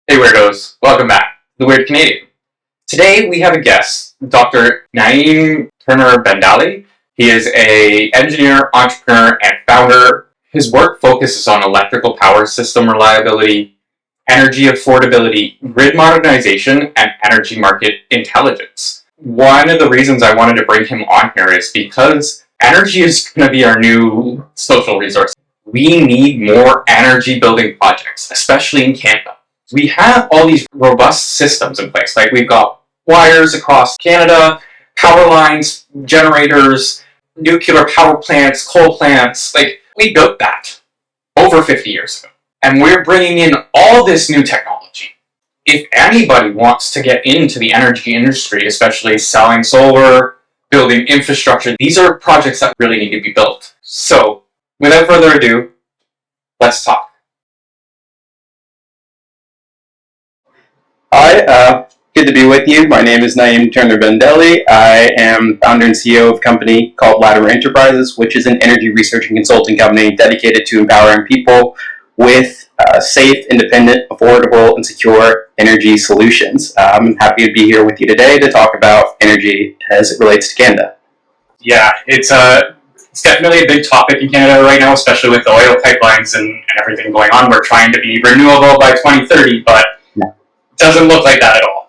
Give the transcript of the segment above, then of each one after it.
Hey Weirdos, welcome back, The Weird Canadian. Today we have a guest, Dr. Naeem Turner-Bandele. He is an engineer, entrepreneur, and founder. His work focuses on electrical power system reliability, energy affordability, grid modernization, and energy market intelligence. One of the reasons I wanted to bring him on here is because energy is going to be our new social resource. We need more energy building projects, especially in Canada. We have all these robust systems in place. Like we've got wires across Canada, power lines, generators, nuclear power plants, coal plants. Like we built that over 50 years ago. And we're bringing in all this new technology. If anybody wants to get into the energy industry, especially selling solar, building infrastructure, these are projects that really need to be built. So without further ado, let's talk. Hi, good to be with you. My name is Naeem Turner-Bandele. I am founder and CEO of a company called Latimer Enterprises, which is an energy research and consulting company dedicated to empowering people with safe, independent, affordable, and secure energy solutions. I'm happy to be here with you today to talk about energy as it relates to Canada. Yeah, it's definitely a big topic in Canada right now, especially with the oil pipelines and everything going on. We're trying to be renewable by 2030, but doesn't look like that at all.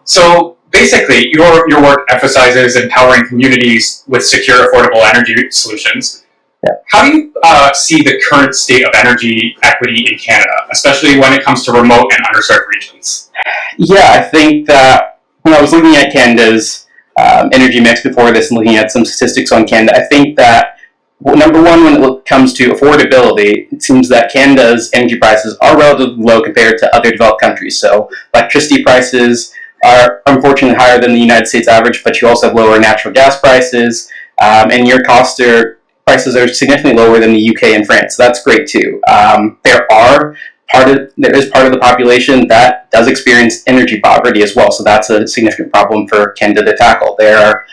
So basically, your work emphasizes empowering communities with secure, affordable energy solutions. Yeah. How do you see the current state of energy equity in Canada, especially when it comes to remote and underserved regions? Yeah, I think that when I was looking at Canada's energy mix before this and looking at some statistics on Canada, I think that number one, when it comes to affordability, it seems that Canada's energy prices are relatively low compared to other developed countries. So electricity prices are unfortunately higher than the United States average, but you also have lower natural gas prices, and your prices are significantly lower than the UK and France. So that's great too. There is part of the population that does experience energy poverty as well. So that's a significant problem for Canada to tackle. There are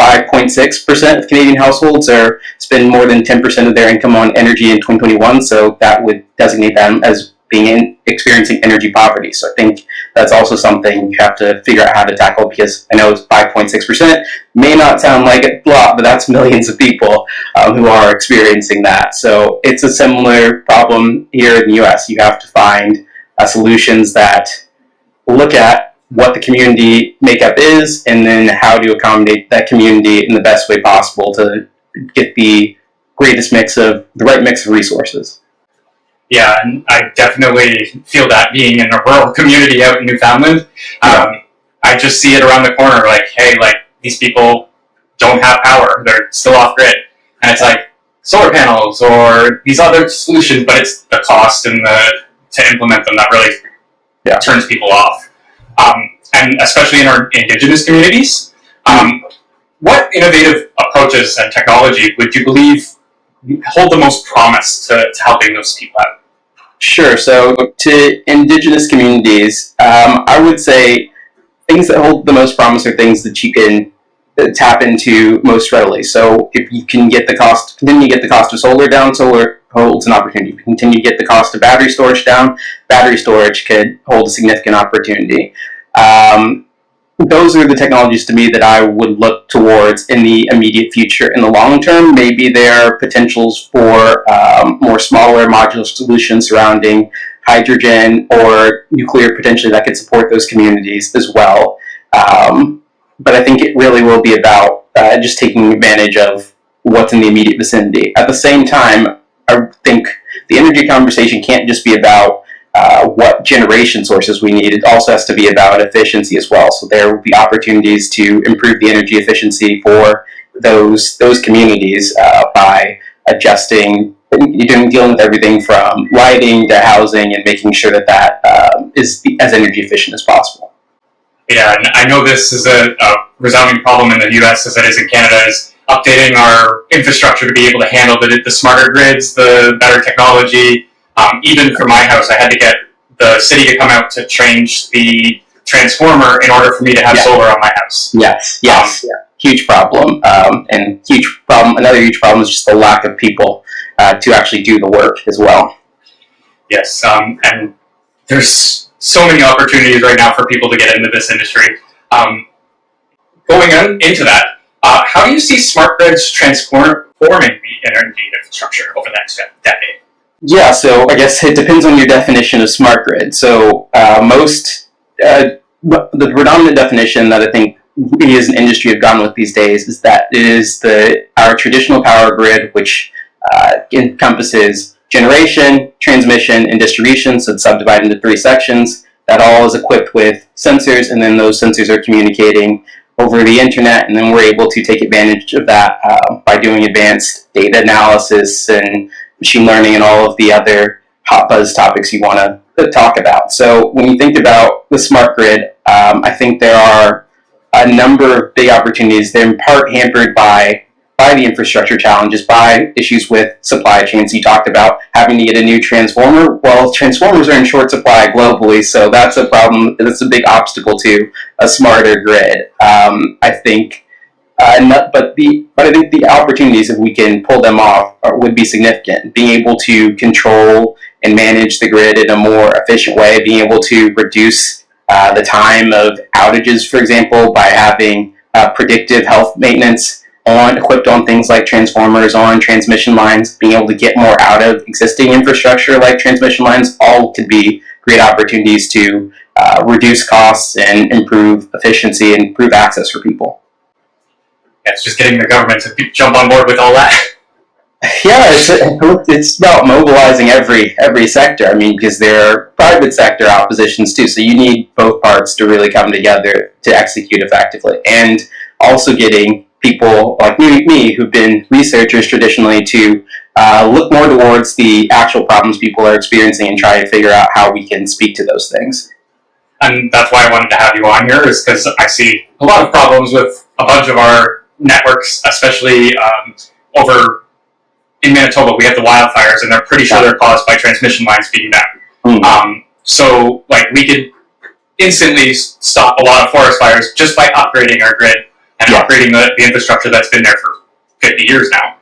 5.6% of Canadian households spend more than 10% of their income on energy in 2021, so that would designate them as experiencing energy poverty. So I think that's also something you have to figure out how to tackle, because I know 5.6% may not sound like a lot, but that's millions of people who are experiencing that. So it's a similar problem here in the US. You have to find solutions that look at what the community makeup is, and then how to accommodate that community in the best way possible to get the right mix of resources. Yeah, and I definitely feel that being in a rural community out in Newfoundland. I just see it around the corner, like, hey, like, these people don't have power, they're still off grid. And it's like solar panels or these other solutions, but it's the cost and to implement them that really turns people off. And especially in our Indigenous communities, what innovative approaches and technology would you believe hold the most promise to helping those people out? Sure. So to Indigenous communities, I would say things that hold the most promise are things that you can tap into most readily. So if you can continue to get the cost of solar down, solar holds an opportunity. If you continue to get the cost of battery storage down, battery storage could hold a significant opportunity. Those are the technologies to me that I would look towards in the immediate future. In the long term, maybe there are potentials for more smaller modular solutions surrounding hydrogen or nuclear potentially that could support those communities as well. But I think it really will be about just taking advantage of what's in the immediate vicinity. At the same time, I think the energy conversation can't just be about what generation sources we need. It also has to be about efficiency as well. So there will be opportunities to improve the energy efficiency for those communities by adjusting, dealing with everything from lighting to housing and making sure that is as energy efficient as possible. Yeah, and I know this is a resounding problem in the US as it is in Canada, is updating our infrastructure to be able to handle the smarter grids, the better technology. Even for my house, I had to get the city to come out to change the transformer in order for me to have solar on my house. Yes. Huge problem. Another huge problem is just the lack of people to actually do the work as well. Yes, and there's so many opportunities right now for people to get into this industry. Going into that, how do you see smart grids transforming the energy infrastructure over the next decade? Yeah, so I guess it depends on your definition of smart grid. So the predominant definition that I think we as an industry have gone with these days is that it is our traditional power grid, which encompasses generation, transmission, and distribution. So it's subdivided into 3 sections. That all is equipped with sensors, and then those sensors are communicating over the internet, and then we're able to take advantage of that by doing advanced data analysis and machine learning and all of the other hot buzz topics you want to talk about. So when you think about the smart grid, I think there are a number of big opportunities. They're in part hampered by the infrastructure challenges, by issues with supply chains. You talked about having to get a new transformer. Well, transformers are in short supply globally, so that's a problem. That's a big obstacle to a smarter grid. I think, but I think the opportunities, if we can pull them off, would be significant. Being able to control and manage the grid in a more efficient way, being able to reduce the time of outages, for example, by having predictive health maintenance equipped on things like transformers, on transmission lines, being able to get more out of existing infrastructure like transmission lines, all could be great opportunities to reduce costs and improve efficiency and improve access for people. Yeah, it's just getting the government to jump on board with all that. Yeah, it's about mobilizing every sector. I mean, because there are private sector oppositions too, so you need both parts to really come together to execute effectively, and also getting people like me who've been researchers traditionally to look more towards the actual problems people are experiencing and try to figure out how we can speak to those things. And that's why I wanted to have you on here, is because I see a lot of problems with a bunch of our networks, especially over in Manitoba. We have the wildfires, and they're pretty sure they're caused by transmission lines being down. So, like, we could instantly stop a lot of forest fires just by upgrading our grid and upgrading the infrastructure that's been there for 50 years now.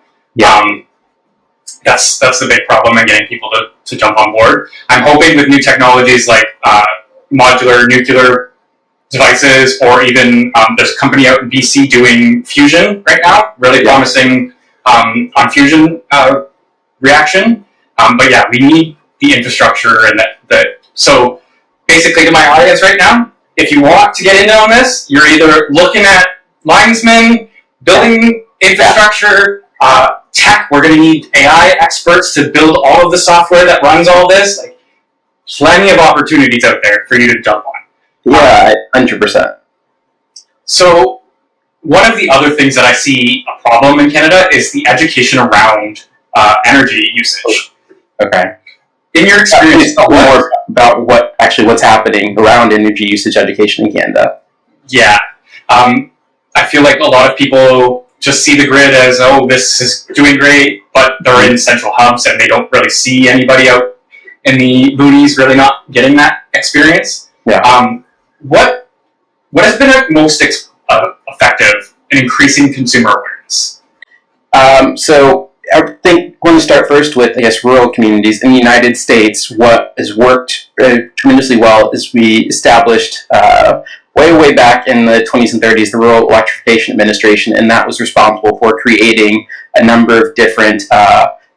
That's the big problem in getting people to jump on board. I'm hoping with new technologies like modular nuclear devices, or even there's a company out in BC doing fusion right now, really promising on fusion reaction. But yeah, we need the infrastructure and that. So basically, to my audience right now, if you want to get in on this, you're either looking at linesmen, building infrastructure, tech. We're going to need AI experts to build all of the software that runs all this. Like, plenty of opportunities out there for you to jump on. Yeah, 100%. So one of the other things that I see a problem in Canada is the education around energy usage. Okay. In your experience, more about what's happening around energy usage education in Canada. Yeah. I feel like a lot of people just see the grid as, oh, this is doing great, but they're in central hubs and they don't really see anybody out in the boonies really not getting that experience. Yeah. What has been most effective in increasing consumer awareness? So I think I want to start first with, I guess, rural communities. In the United States, what has worked tremendously well is we established way back in the 20s and 30s the Rural Electrification Administration, and that was responsible for creating a number of different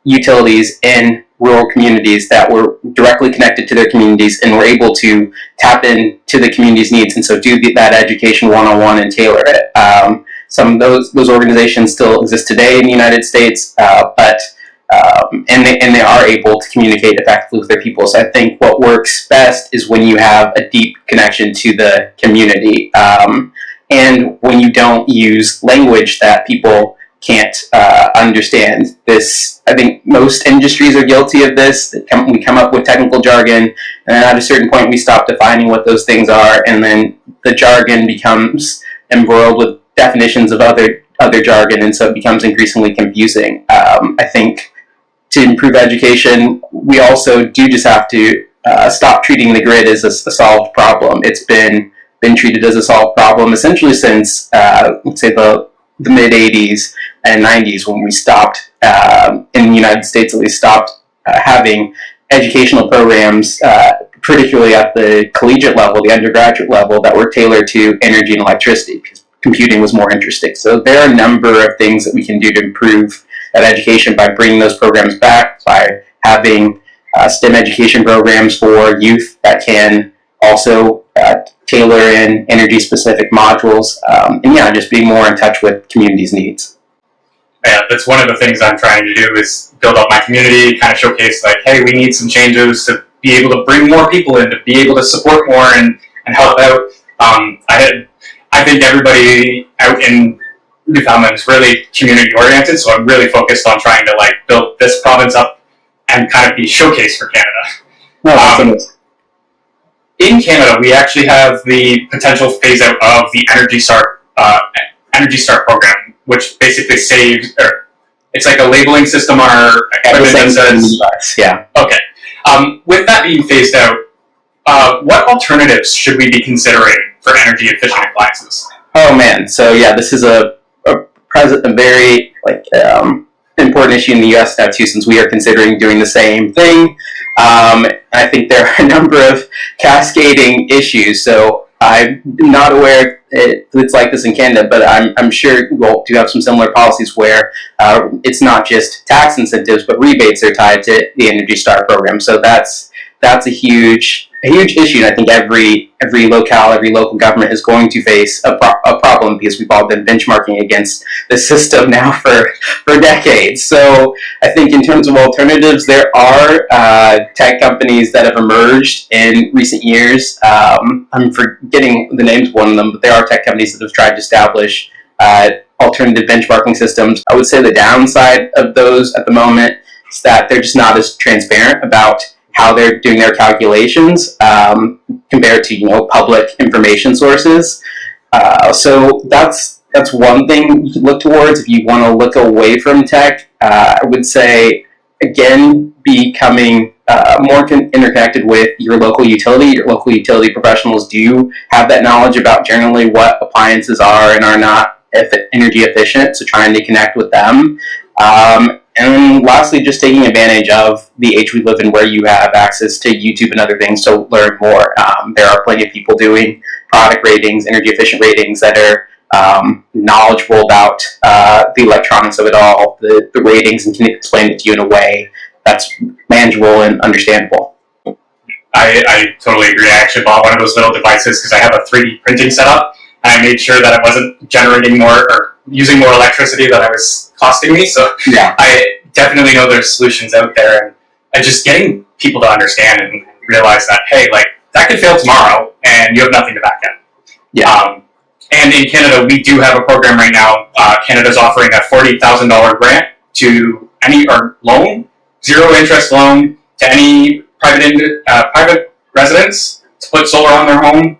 utilities in rural communities that were directly connected to their communities and were able to tap into the community's needs, and so do that education one-on-one and tailor it. Some of those organizations still exist today in the United States, and they are able to communicate effectively with their people. So I think what works best is when you have a deep connection to the community, and when you don't use language that people can't understand. This, I think most industries are guilty of this. We come up with technical jargon, and then at a certain point we stop defining what those things are, and then the jargon becomes embroiled with definitions of other jargon, and so it becomes increasingly confusing. I think to improve education, we also do just have to stop treating the grid as a solved problem. It's been treated as a solved problem essentially since, let's say, the mid-'80s and '90s, when we stopped, in the United States at least, stopped having educational programs, particularly at the collegiate level, the undergraduate level, that were tailored to energy and electricity, because computing was more interesting. So there are a number of things that we can do to improve that education by bringing those programs back, by having STEM education programs for youth that can also tailor in energy-specific modules, and yeah, just being more in touch with communities' needs. Yeah, that's one of the things I'm trying to do is build up my community, kind of showcase like, hey, we need some changes to be able to bring more people in, to be able to support more and help out. I think everybody out in Newfoundland is really community oriented, so I'm really focused on trying to like build this province up and kind of be showcased for Canada. In Canada, we actually have the potential phase out of the Energy Start program, which basically saves, or it's like a labeling system on our equipment that says, yeah. Okay. With that being phased out, what alternatives should we be considering for energy efficient appliances? Oh man, so yeah, this is a very important issue in the U.S. now too, since we are considering doing the same thing. I think there are a number of cascading issues. So I'm not aware it's like this in Canada, but I'm sure we'll do have some similar policies where it's not just tax incentives, but rebates are tied to the Energy Star program. So that's a huge issue, and I think every locale, every local government is going to face a problem, because we've all been benchmarking against the system now for decades. So I think in terms of alternatives, there are tech companies that have emerged in recent years. I'm forgetting the names of one of them, but there are tech companies that have tried to establish alternative benchmarking systems. I would say the downside of those at the moment is that they're just not as transparent about how they're doing their calculations compared to public information sources. So that's one thing you could look towards if you want to look away from tech. I would say, again, becoming more interconnected with your local utility. Your local utility professionals do have that knowledge about generally what appliances are and are not energy efficient, so trying to connect with them. And lastly, just taking advantage of the age we live in, where you have access to YouTube and other things to learn more. There are plenty of people doing product ratings, energy efficient ratings, that are knowledgeable about the electronics of it all, the ratings, and can explain it to you in a way that's manageable and understandable. I totally agree. I actually bought one of those little devices because I have a 3D printing setup, and I made sure that I wasn't generating more or using more electricity than I was costing me. So yeah. I definitely know there's solutions out there, and just getting people to understand and realize that, hey, like, that could fail tomorrow and you have nothing to back it. Yeah. And in Canada, we do have a program right now. Canada's offering a $40,000 grant to any, or loan, zero interest loan to any private residents to put solar on their home.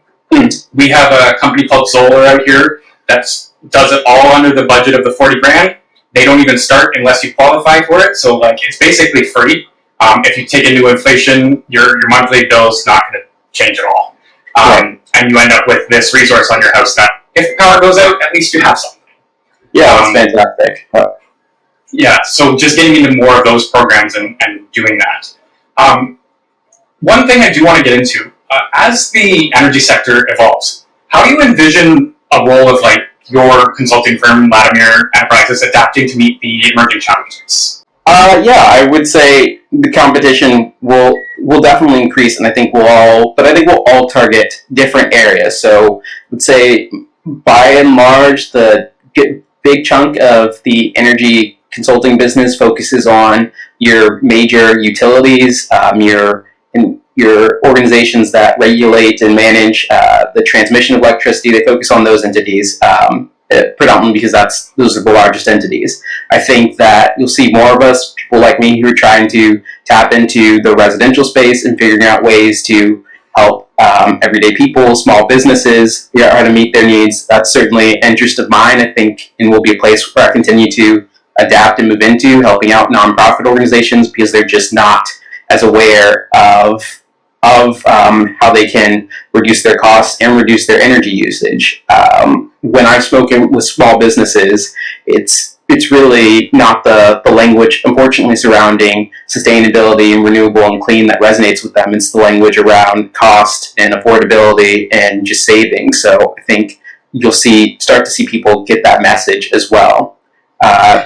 We have a company called Solar out here that does it all under the budget of the 40 grand. They don't even start unless you qualify for it. So like, it's basically free. If you take into inflation, your monthly bill's not going to change at all. Right. And you end up with this resource on your house that if the power goes out, at least you have something. Yeah, that's fantastic. Yeah, so just getting into more of those programs and doing that. One thing I do want to get into, as the energy sector evolves, how do you envision a role of like your consulting firm, Latimer Enterprises, adapting to meet the emerging challenges? Yeah, I would say the competition will definitely increase, and I think we'll all target different areas. So I would say, by and large, the big chunk of the energy consulting business focuses on your major utilities, your organizations that regulate and manage the transmission of electricity. They focus on those entities predominantly because those are the largest entities. I think that you'll see more of us, people like me, who are trying to tap into the residential space and figuring out ways to help everyday people, small businesses, how to meet their needs. That's certainly an interest of mine, I think, and will be a place where I continue to adapt and move into, helping out nonprofit organizations, because they're just not as aware of how they can reduce their costs and reduce their energy usage. When I've spoken with small businesses, it's it's really not the language, unfortunately, surrounding sustainability and renewable and clean that resonates with them. It's the language around cost and affordability and just saving. So I think you'll start to see people get that message as well.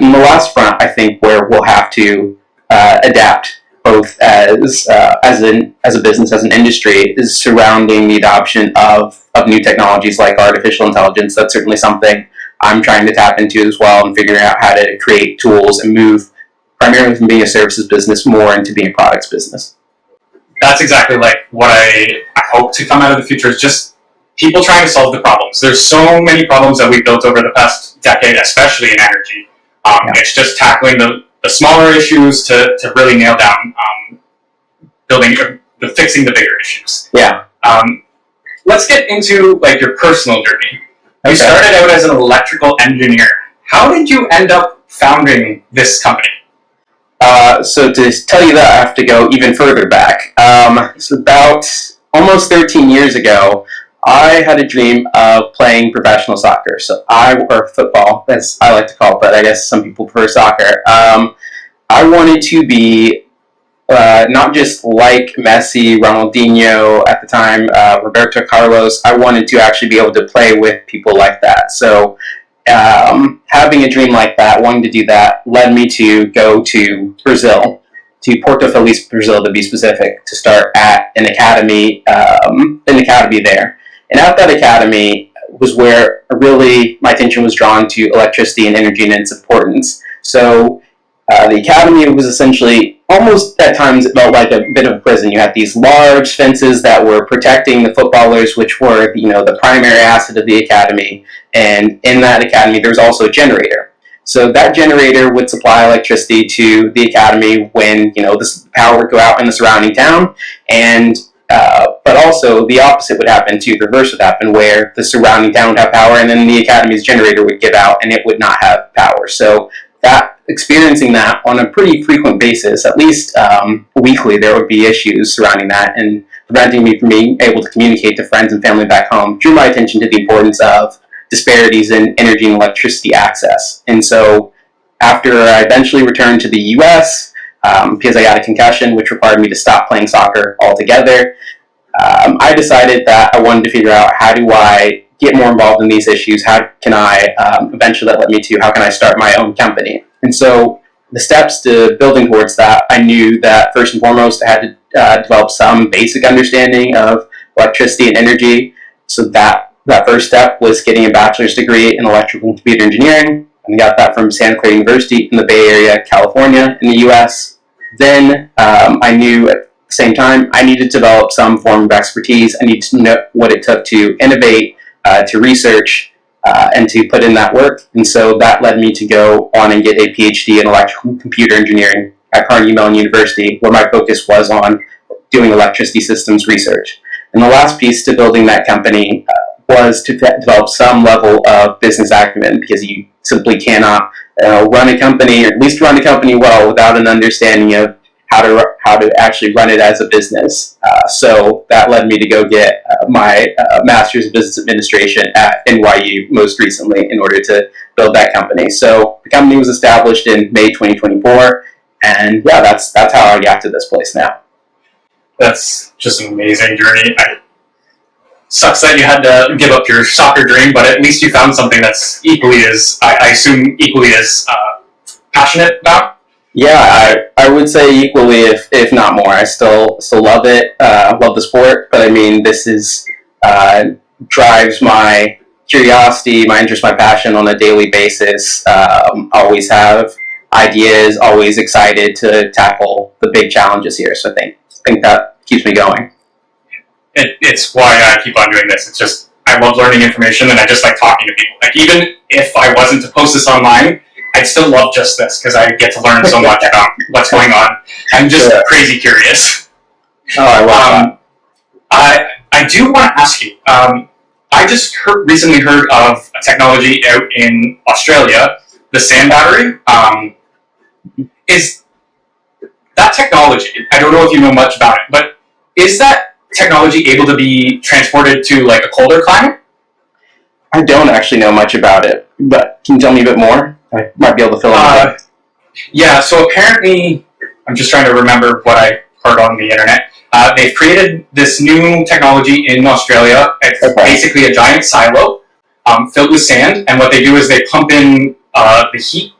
In the last front, I think where we'll have to adapt both as a business, as an industry, is surrounding the adoption of new technologies like artificial intelligence. That's certainly something I'm trying to tap into as well, and figuring out how to create tools and move primarily from being a services business more into being a products business. That's exactly like what I hope to come out of the future, is just people trying to solve the problems. There's so many problems that we've built over the past decade, especially in energy. It's just tackling the smaller issues to really nail down fixing the bigger issues. Yeah. Let's get into like your personal journey. You Okay. started out as an electrical engineer. How did you end up founding this company? So to tell you that, I have to go even further back. So about almost 13 years ago, I had a dream of playing professional soccer. Or football, as I like to call it, but I guess some people prefer soccer. I wanted to be not just like Messi, Ronaldinho at the time, Roberto Carlos. I wanted to actually be able to play with people like that. So having a dream like that, wanting to do that, led me to go to Brazil, to Porto Feliz, Brazil, to be specific, to start at an academy there. And at that academy was where really my attention was drawn to electricity and energy and its importance. So the academy was essentially, almost at times, it felt like a bit of a prison. You had these large fences that were protecting the footballers, which were, the primary asset of the academy. And in that academy, there was also a generator. So that generator would supply electricity to the academy when, this power would go out in the surrounding town. And but also the opposite would happen too. The reverse would happen, where the surrounding town would have power, and then the academy's generator would give out, and it would not have power. So experiencing that on a pretty frequent basis, at least weekly, there would be issues surrounding that, and preventing me from being able to communicate to friends and family back home, drew my attention to the importance of disparities in energy and electricity access. And so after I eventually returned to the US, because I got a concussion, which required me to stop playing soccer altogether, I decided that I wanted to figure out, how do I get more involved in these issues? How can I, eventually that led me to, how can I start my own company? And so the steps to building towards that, I knew that first and foremost I had to develop some basic understanding of electricity and energy. So that first step was getting a bachelor's degree in electrical and computer engineering, and I got that from Santa Clara University in the Bay Area, California, in the US. Then I knew at the same time I needed to develop some form of expertise. I needed to know what it took to innovate, to research, and to put in that work. And so that led me to go on and get a PhD in electrical and computer engineering at Carnegie Mellon University, where my focus was on doing electricity systems research. And the last piece to building that company was to develop some level of business acumen, because you simply cannot run a company, or at least run a company well, without an understanding of how to actually run it as a business. So that led me to go get my Master's of Business Administration at NYU most recently, in order to build that company. So the company was established in May 2024, and yeah, that's how I got to this place now. That's just an amazing journey. Sucks that you had to give up your soccer dream, but at least you found something that's equally as, I assume, equally as passionate about. Yeah, I would say equally, if not more. I still love it, love the sport, but I mean, this is drives my curiosity, my interest, my passion on a daily basis. Always have ideas, always excited to tackle the big challenges here. So I think that keeps me going. It's why I keep on doing this. It's just, I love learning information, and I just like talking to people. Like, even if I wasn't to post this online, I'd still love just this, because I get to learn so much about what's going on. I'm just crazy curious. Oh, I love that. I do want to ask you, I just recently heard of a technology out in Australia, the sand battery. Is that technology, I don't know if you know much about it, but is that technology able to be transported to like a colder climate? I don't actually know much about it, but can you tell me a bit more? I might be able to fill in that. Yeah, so apparently, I'm just trying to remember what I heard on the internet. They've created this new technology in Australia. It's basically a giant silo filled with sand, and what they do is they pump in the heat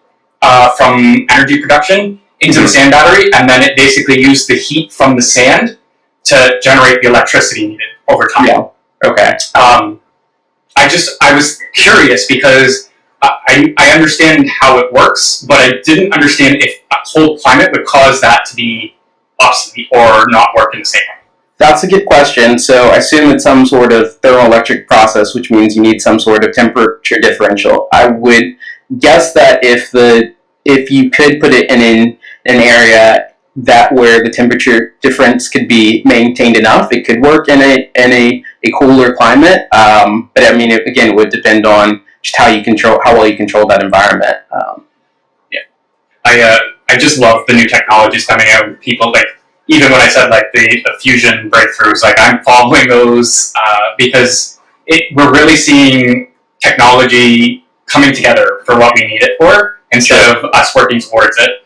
from energy production into the sand battery, and then it basically uses the heat from the sand to generate the electricity needed over time. Yeah. Okay. I was curious because I understand how it works, but I didn't understand if a whole climate would cause that to be obsolete or not work in the same way. That's a good question. So I assume it's some sort of thermoelectric process, which means you need some sort of temperature differential. I would guess that if you could put it in an area that where the temperature difference could be maintained enough, it could work in a cooler climate. But I mean, it would depend on just how well you control that environment. I just love the new technologies coming out. People even when I said the fusion breakthroughs, I'm following those because we're really seeing technology coming together for what we need it for instead of us working towards it.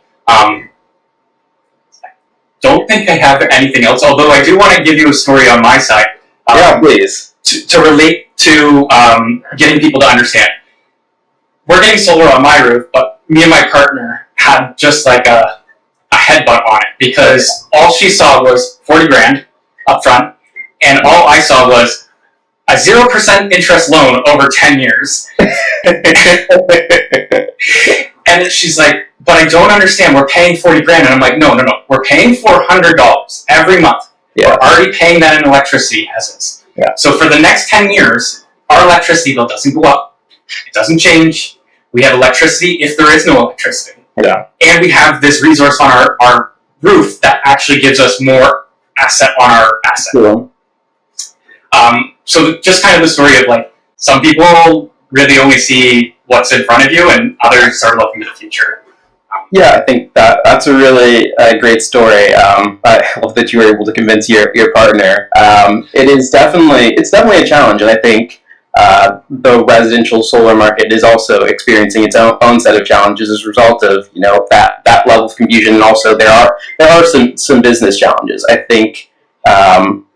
Don't think I have anything else, although I do want to give you a story on my side. Yeah, please. To relate to getting people to understand. We're getting solar on my roof, but me and my partner had just a headbutt on it because all she saw was 40 grand up front, and all I saw was a 0% interest loan over 10 years. And she's like, but I don't understand. We're paying 40 grand. And I'm like, no. We're paying $400 every month. Yeah. We're already paying that in electricity as is. Yeah. So for the next 10 years, our electricity bill doesn't go up. It doesn't change. We have electricity if there is no electricity. Yeah. And we have this resource on our roof that actually gives us more asset on our asset. Cool. So just kind of the story of some people really only see what's in front of you and others are looking to the future. Yeah, I think that's a really great story. I love that you were able to convince your partner. It's definitely a challenge, and I think the residential solar market is also experiencing its own set of challenges as a result of that level of confusion, and also there are some business challenges. I think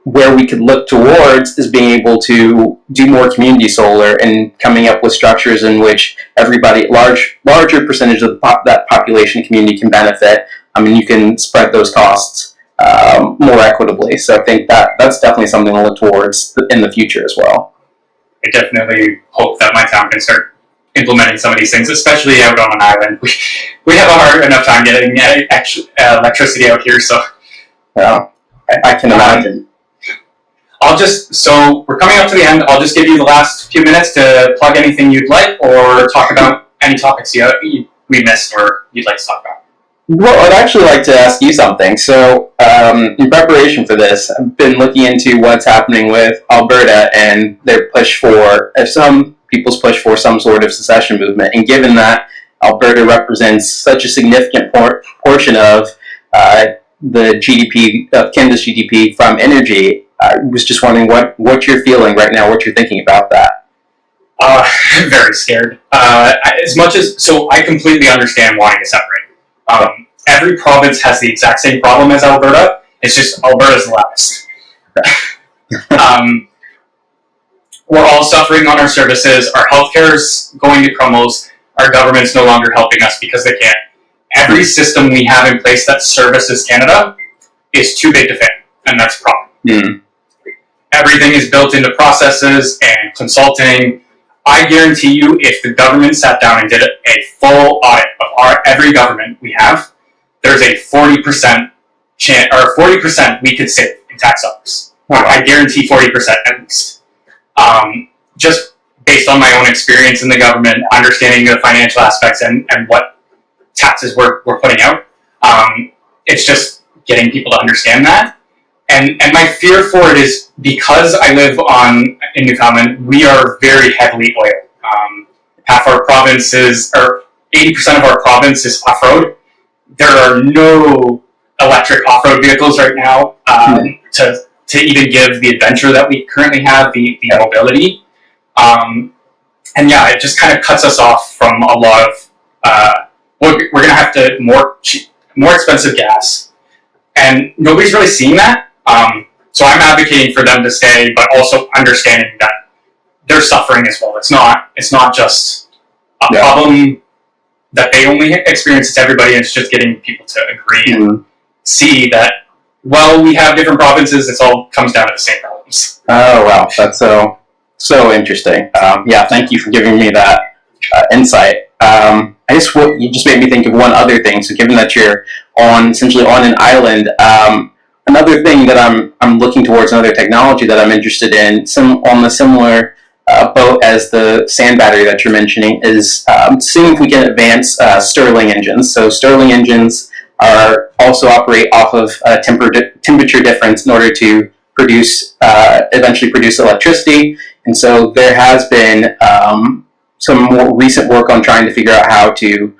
where we could look towards is being able to do more community solar and coming up with structures in which everybody, larger percentage of that population community can benefit. I mean, you can spread those costs more equitably. So I think that's definitely something to look towards in the future as well. I definitely hope that my town can start implementing some of these things, especially out on an island. We have a hard enough time getting electricity out here, so... Yeah, I can imagine. So we're coming up to the end. I'll just give you the last few minutes to plug anything you'd like or talk about any topics we missed or you'd like to talk about. Well, I'd actually like to ask you something. So, in preparation for this, I've been looking into what's happening with Alberta and their push for, some people's push for some sort of secession movement. And given that Alberta represents such a significant portion of the GDP, of Canada's GDP from energy, I was just wondering what you're feeling right now, what you're thinking about that. Very scared. So I completely understand wanting to separate. Every province has the exact same problem as Alberta. It's just Alberta's the loudest. We're all suffering on our services. Our healthcare is going to crumbles. Our government's no longer helping us because they can't. Every system we have in place that services Canada is too big to fail, and that's a problem. Mm. Everything is built into processes and consulting. I guarantee you, if the government sat down and did a full audit of every government we have, there's a 40% chance, or 40% we could save in tax dollars. I guarantee 40% at least. Just based on my own experience in the government, understanding the financial aspects and what taxes we're putting out. It's just getting people to understand that. And my fear for it is because I live in Newfoundland, we are very heavily oil. Half our province or 80% of our province is off-road. There are no electric off-road vehicles right now to even give the adventure that we currently have, the mobility. And yeah, it just kind of cuts us off from a lot of we're going to have to more expensive gas, and nobody's really seeing that. So I'm advocating for them to stay, but also understanding that they're suffering as well. It's not just a problem that they only experience. It's everybody, and it's just getting people to agree and see that. Well, we have different provinces. It all comes down to the same problems. Oh wow, that's so interesting. Thank you for giving me that insight. You just made me think of one other thing. So, given that you're essentially on an island, another thing that I'm looking towards, another technology that I'm interested in, on the similar boat as the sand battery that you're mentioning, is seeing if we can advance Stirling engines. So, Stirling engines also operate off of temperature difference in order to eventually produce electricity. And so there has been some more recent work on trying to figure out how to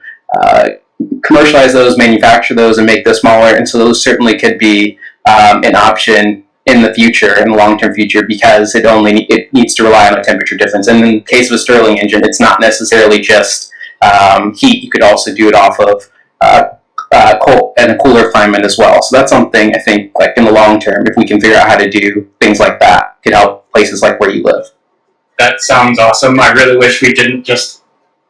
commercialize those, manufacture those, and make those smaller. And so those certainly could be an option in the future, in the long-term future, because it needs to rely on a temperature difference. And in the case of a Stirling engine, it's not necessarily just heat. You could also do it off of cold and a cooler climate as well. So that's something I think, like in the long term, if we can figure out how to do things like that, could help places like where you live. That sounds awesome. I really wish we didn't just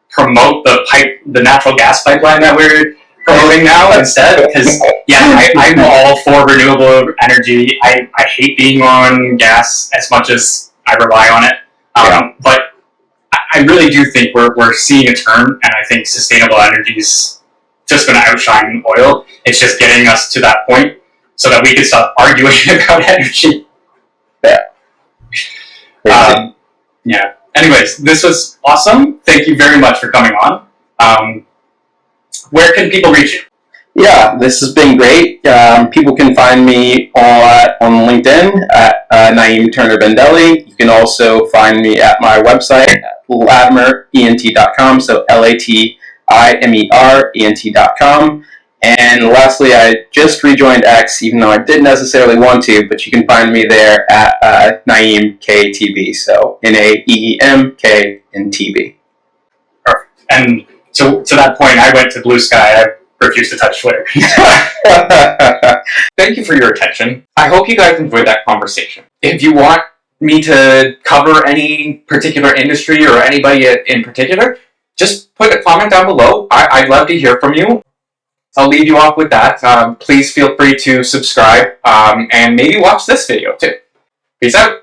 promote the natural gas pipeline that we're promoting now instead. Because I'm all for renewable energy. I hate being on gas as much as I rely on it. But I really do think we're seeing a turn, and I think sustainable energy is just going to outshine oil. It's just getting us to that point so that we can stop arguing about energy. Anyways, this was awesome. Thank you very much for coming on. Where can people reach you? Yeah, this has been great. People can find me on LinkedIn at Naeem Turner-Bandele. You can also find me at my website at latimerent.com, so LATIMERENT.com. And lastly, I just rejoined X, even though I didn't necessarily want to, but you can find me there at Naeem KTB, so NAEEM KNTB. Perfect. And to that point, I went to Blue Sky. I refuse to touch Twitter. Thank you for your attention. I hope you guys enjoyed that conversation. If you want me to cover any particular industry or anybody in particular, just put a comment down below. I'd love to hear from you. I'll leave you off with that. Please feel free to subscribe and maybe watch this video too. Peace out.